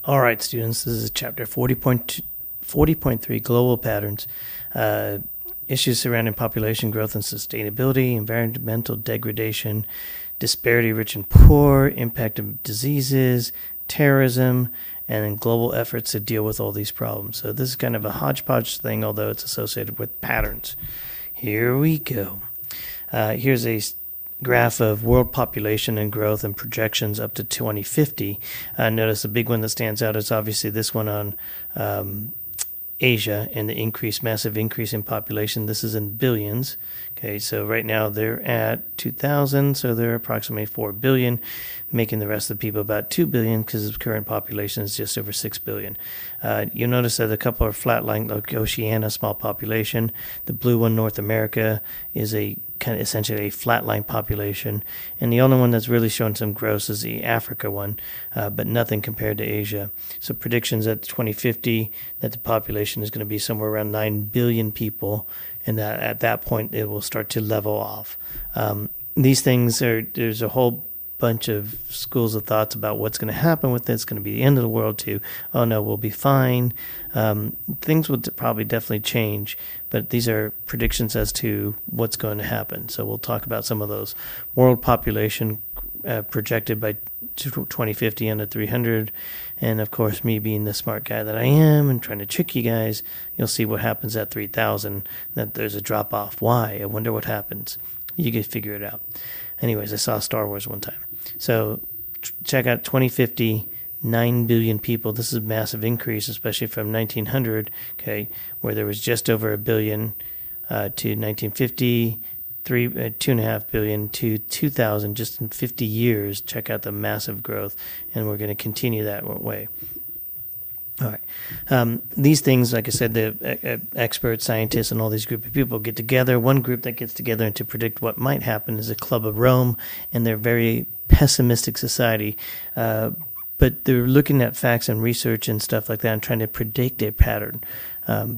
All right, students, this is chapter 40.3, Global Patterns. Issues surrounding population growth and sustainability, environmental degradation, disparity rich and poor, impact of diseases, terrorism, and then global efforts to deal with all these problems. So this is kind of a hodgepodge thing, although it's associated with patterns. Here we go. Here's a graph of world population and growth and projections up to 2050. Notice the big one that stands out is obviously this one on Asia and the massive increase in population. This is in billions. Okay, so right now they're at 2,000, so they're approximately 4 billion, making the rest of the people about 2 billion because the current population is just over 6 billion. You'll notice that a couple are flatline, like Oceania, small population. The blue one, North America, is a kind of essentially a flatline population, and the only one that's really showing some growth is the Africa one, but nothing compared to Asia. So predictions at 2050 that the population is going to be somewhere around 9 billion people, and that at that point it will start to level off. These things there's a whole bunch of schools of thoughts about what's going to happen with this. It's going to be the end of the world to, oh no, we'll be fine. Things will probably definitely change, but these are predictions as to what's going to happen. So we'll talk about some of those. World population projected by 2050 under 300, and of course me being the smart guy that I am and trying to trick you guys, you'll see what happens at 3,000, that there's a drop off. Why? I wonder what happens. You can figure it out. Anyways, I saw Star Wars one time. So check out 2050, 9 billion people. This is a massive increase, especially from 1900, okay, where there was just over a billion, to 1950, 2.5 billion to 2000, just in 50 years. Check out the massive growth, and we're going to continue that way. All right. These things, like I said, the experts, scientists, and all these group of people get together. One group that gets together and to predict what might happen is the Club of Rome, and they're very pessimistic society. But they're looking at facts and research and stuff like that and trying to predict a pattern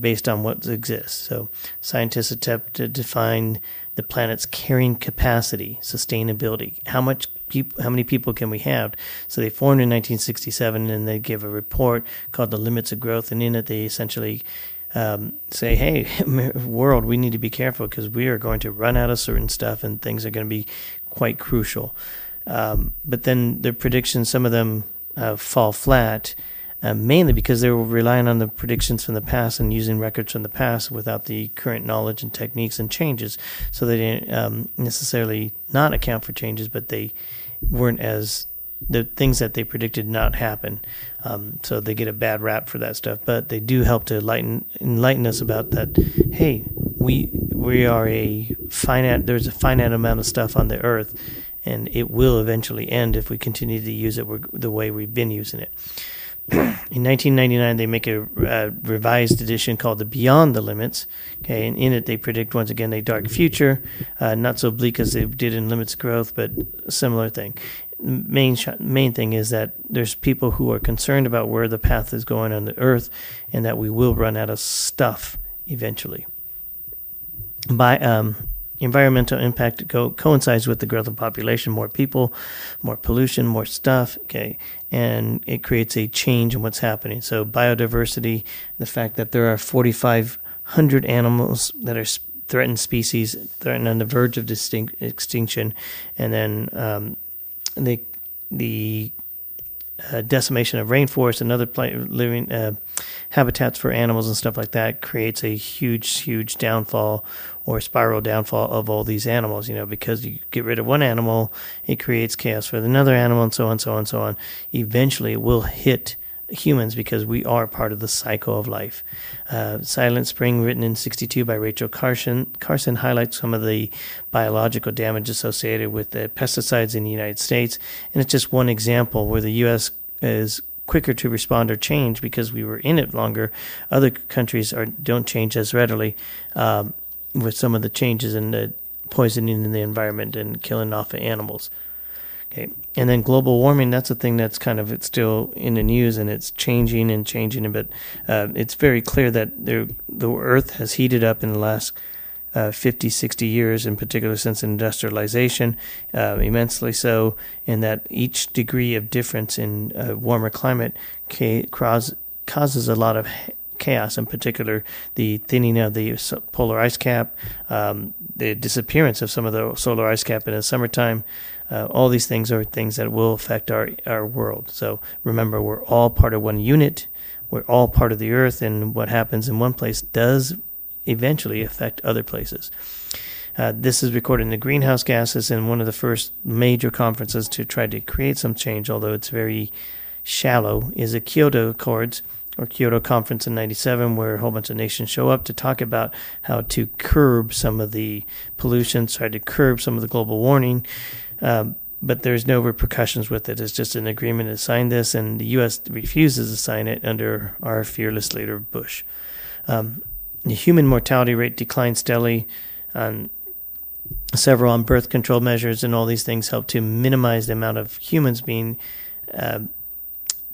based on what exists. So scientists attempt to define the planet's carrying capacity, sustainability, how many people can we have? So they formed in 1967, and they give a report called The Limits of Growth, and in it they essentially say, hey, world, we need to be careful because we are going to run out of certain stuff and things are going to be quite crucial. But then their predictions, some of them fall flat, mainly because they were relying on the predictions from the past and using records from the past without the current knowledge and techniques and changes. So they didn't necessarily not account for changes, but they weren't as the things that they predicted not happen. So they get a bad rap for that stuff, but they do help to enlighten us about that. Hey, we are there's a finite amount of stuff on the earth, and it will eventually end if we continue to use it the way we've been using it. In 1999, they make a revised edition called the Beyond the Limits. Okay, and in it they predict once again a dark future, not so bleak as they did in Limits of Growth, but a similar thing. Main thing is that there's people who are concerned about where the path is going on the Earth, and that we will run out of stuff eventually. Environmental impact coincides with the growth of population, more people, more pollution, more stuff, okay, and it creates a change in what's happening. So biodiversity, the fact that there are 4,500 animals that are threatened species, threatened on the verge of extinction, and then the decimation of rainforests and other living habitats for animals and stuff like that creates a huge downfall or spiral downfall of all these animals, because you get rid of one animal, it creates chaos for another animal, and so on. Eventually it will hit humans because we are part of the cycle of life. Silent Spring, written in 1962 by Rachel Carson highlights some of the biological damage associated with the pesticides in the United States, and it's just one example where the U.S. is quicker to respond or change because we were in it longer. Other countries don't change as readily with some of the changes in the poisoning in the environment and killing off of animals. Okay, and then global warming, that's a thing that's it's still in the news, and it's changing, but it's very clear that the Earth has heated up in the last 50, 60 years, in particular since industrialization, immensely so, in that each degree of difference in warmer climate causes a lot of chaos, in particular the thinning of the polar ice cap, the disappearance of some of the solar ice cap in the summertime. All these things are things that will affect our world. So remember, we're all part of one unit. We're all part of the earth, and what happens in one place does eventually affect other places. This is recorded in the greenhouse gases in one of the first major conferences to try to create some change, although it's very shallow, is the Kyoto Accords, or Kyoto Conference in 97, where a whole bunch of nations show up to talk about how to curb some of the pollution, try to curb some of the global warming, but there's no repercussions with it. It's just an agreement to sign this, and the U.S. refuses to sign it under our fearless leader, Bush. The human mortality rate declined steadily. Several on birth control measures and all these things help to minimize the amount of humans being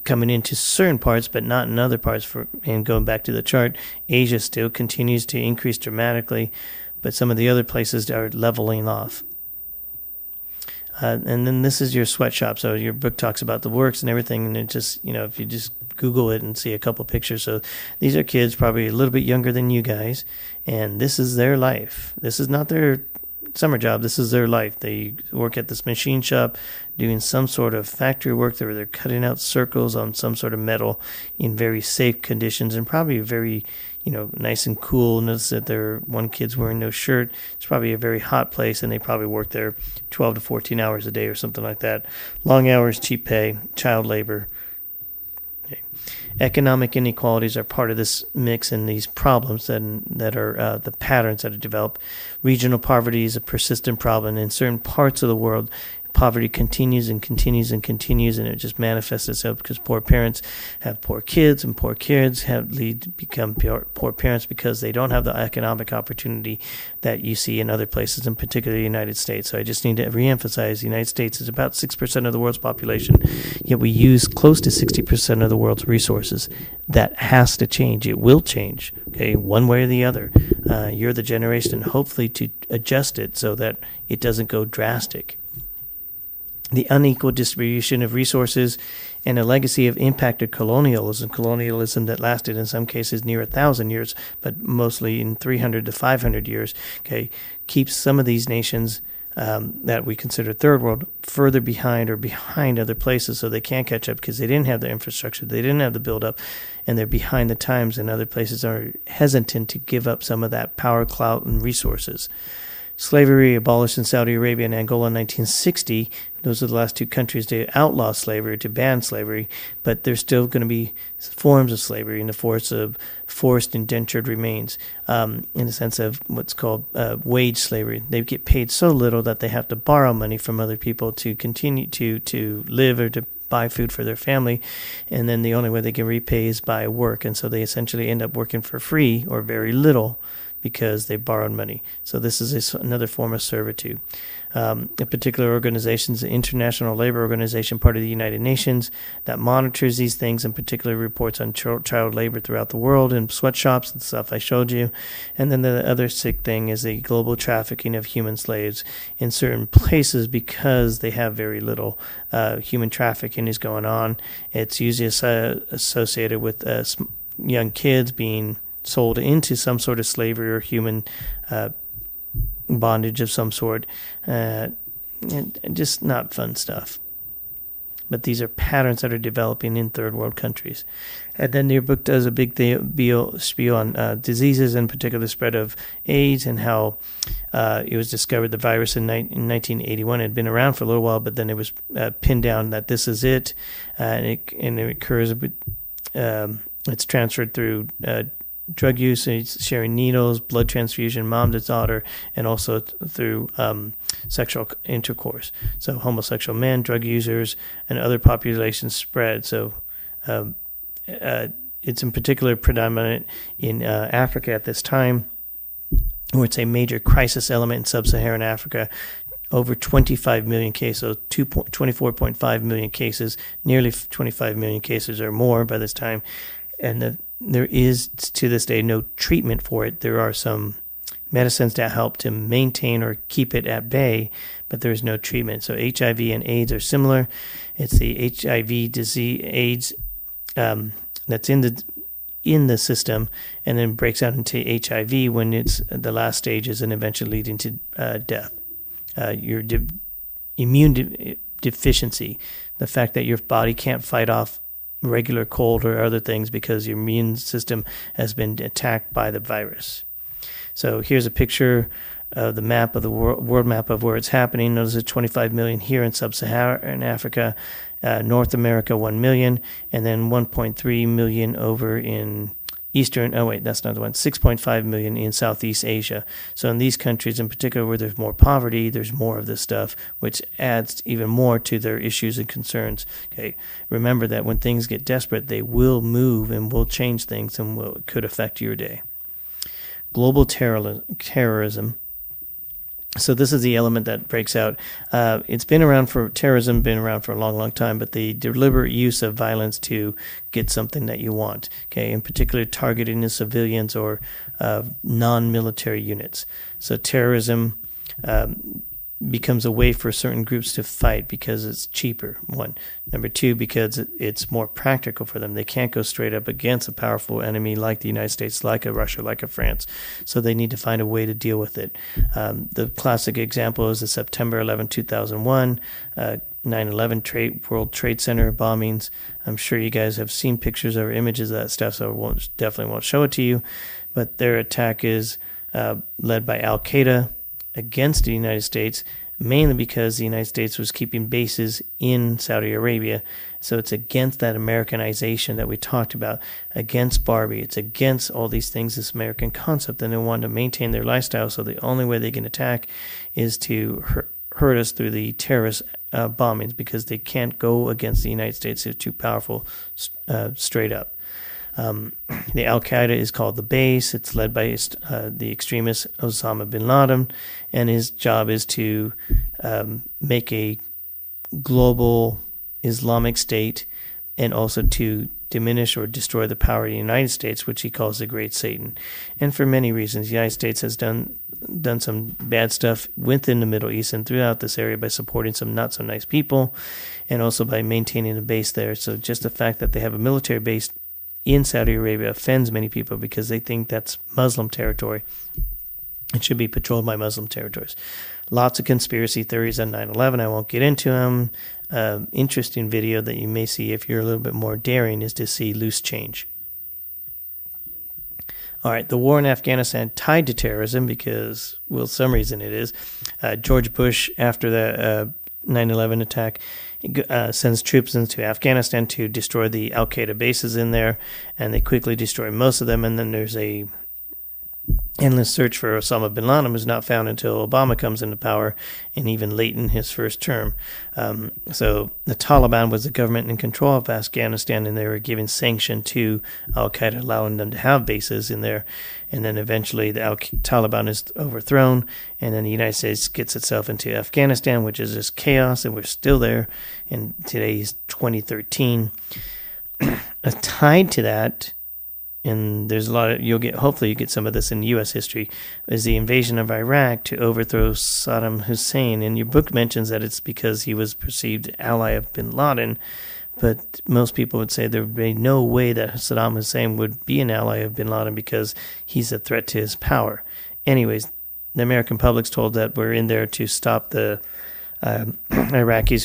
coming into certain parts, but not in other parts. And going back to the chart, Asia still continues to increase dramatically, but some of the other places are leveling off. And then this is your sweatshop. So your book talks about the works and everything, and it just, if you just Google it and see a couple pictures. So these are kids probably a little bit younger than you guys, and this is their life. This is not their summer job. This is their life. They work at this machine shop doing some sort of factory work. They're cutting out circles on some sort of metal in very safe conditions, and probably very nice and cool. Notice that one kid's wearing no shirt. It's probably a very hot place, and they probably work there 12 to 14 hours a day or something like that. Long hours, cheap pay, child labor. Okay. Economic inequalities are part of this mix and these problems that are the patterns that are developed. Regional poverty is a persistent problem. In certain parts of the world, poverty continues and continues and continues, and it just manifests itself because poor parents have poor kids, and poor kids become poor parents because they don't have the economic opportunity that you see in other places, in particular the United States. So I just need to reemphasize, the United States is about 6% of the world's population, yet we use close to 60% of the world's resources. That has to change. It will change, okay, one way or the other. You're the generation, hopefully, to adjust it so that it doesn't go drastic. The unequal distribution of resources and a legacy of impacted colonialism that lasted in some cases near 1,000 years, but mostly in 300 to 500 years, okay, keeps some of these nations that we consider third world further behind other places, so they can't catch up because they didn't have the infrastructure, they didn't have the build-up, and they're behind the times, and other places are hesitant to give up some of that power, clout, and resources. Slavery abolished in Saudi Arabia and Angola in 1960. Those are the last two countries to outlaw slavery, to ban slavery, but there's still going to be forms of slavery in the force of forced indentured remains, in the sense of what's called wage slavery. They get paid so little that they have to borrow money from other people to continue to live or to buy food for their family, and then the only way they can repay is by work, and so they essentially end up working for free or very little because they borrowed money. So this is another form of servitude. A particular organization is the International Labor Organization, part of the United Nations, that monitors these things, and particularly reports on child labor throughout the world in sweatshops and stuff I showed you. And then the other sick thing is the global trafficking of human slaves in certain places because they have very little human trafficking is going on. It's usually associated with young kids being sold into some sort of slavery or human bondage of some sort, and just not fun stuff. But these are patterns that are developing in third world countries. And then your book does a big spiel on diseases, in particular the spread of AIDS, and how it was discovered the virus in 1981. It had been around for a little while, but then it was pinned down that this is it, and it occurs. It's transferred through drug use, sharing needles, blood transfusion, mom to daughter, and also through sexual intercourse. So homosexual men, drug users, and other populations spread. So it's in particular predominant in Africa at this time, where it's a major crisis element in sub-Saharan Africa. Over 25 million cases, so 24.5 million cases, nearly 25 million cases or more by this time. And there is, to this day, no treatment for it. There are some medicines that help to maintain or keep it at bay, but there is no treatment. So HIV and AIDS are similar. It's the HIV disease, AIDS, that's in the system, and then breaks out into HIV when it's the last stages and eventually leading to death. Your immune deficiency, the fact that your body can't fight off regular cold or other things because your immune system has been attacked by the virus. So here's a picture of the map of the world map of where it's happening. Notice it's 25 million here in sub-Saharan Africa, North America 1 million, and then 1.3 million over in that's not the one, 6.5 million in Southeast Asia. So in these countries in particular where there's more poverty, there's more of this stuff, which adds even more to their issues and concerns. Okay, remember that when things get desperate, they will move and will change things and could affect your day. Global terrorism. So this is the element that breaks out. Terrorism been around for a long, long time, but the deliberate use of violence to get something that you want, okay, in particular targeting the civilians or non-military units. So terrorism becomes a way for certain groups to fight because it's cheaper, one. Number two, because it's more practical for them. They can't go straight up against a powerful enemy like the United States, like a Russia, like a France. So they need to find a way to deal with it. The classic example is the September 11, 2001, 9/11 World Trade Center bombings. I'm sure you guys have seen pictures or images of that stuff, so I definitely won't show it to you. But their attack is led by Al-Qaeda against the United States, mainly because the United States was keeping bases in Saudi Arabia. So it's against that Americanization that we talked about, against Barbie. It's against all these things, this American concept, and they want to maintain their lifestyle. So the only way they can attack is to hurt us through the terrorist bombings, because they can't go against the United States. They're too powerful straight up. The Al-Qaeda is called the base. It's led by the extremist Osama bin Laden, and his job is to make a global Islamic state and also to diminish or destroy the power of the United States, which he calls the Great Satan. And for many reasons, the United States has done some bad stuff within the Middle East and throughout this area by supporting some not so nice people, and also by maintaining a base there. So just the fact that they have a military base in Saudi Arabia offends many people because they think that's Muslim territory. It should be patrolled by Muslim territories. Lots of conspiracy theories on 9/11. I won't get into them. Interesting video that you may see if you're a little bit more daring is to see loose change. All right, the war in Afghanistan tied to terrorism because, well, some reason it is. George Bush, after the 9/11 attack, sends troops into Afghanistan to destroy the Al-Qaeda bases in there, and they quickly destroy most of them, and then there's a endless search for Osama bin Laden, who's not found until Obama comes into power, and even late in his first term. So the Taliban was the government in control of Afghanistan, and they were giving sanction to Al-Qaeda, allowing them to have bases in there. And then eventually the Taliban is overthrown, and then the United States gets itself into Afghanistan, which is just chaos, and we're still there. And today's 2013. Tied to that, and there's a lot of, hopefully you get some of this in U.S. history, is the invasion of Iraq to overthrow Saddam Hussein. And your book mentions that it's because he was perceived ally of bin Laden, but most people would say there would be no way that Saddam Hussein would be an ally of bin Laden because he's a threat to his power. Anyways, the American public's told that we're in there to stop the Iraqis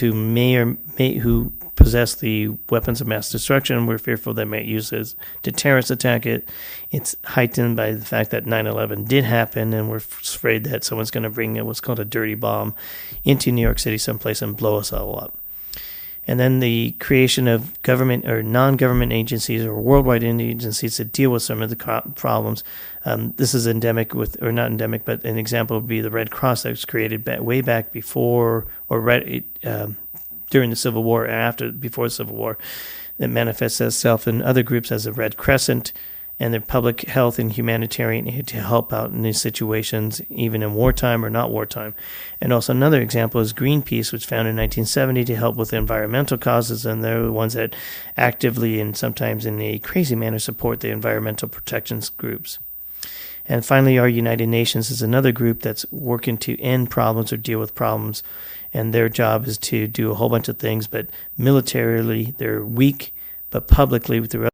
who possess the weapons of mass destruction. We're fearful they might use it to terrorist attack it. It's heightened by the fact that 9/11 did happen, and we're afraid that someone's going to bring what's called a dirty bomb into New York City someplace and blow us all up. And then the creation of government or non-government agencies or worldwide agencies to deal with some of the problems. This is endemic with, or not endemic, but an example would be the Red Cross that was created way back before, or during the Civil War and before the Civil War, that manifests itself in other groups as a Red Crescent, and their public health and humanitarian aid to help out in these situations, even in wartime or not wartime. And also another example is Greenpeace, which was founded in 1970 to help with environmental causes, and they're the ones that actively and sometimes in a crazy manner support the environmental protections groups. And finally, our United Nations is another group that's working to end problems or deal with problems. And their job is to do a whole bunch of things, but militarily they're weak, but publicly through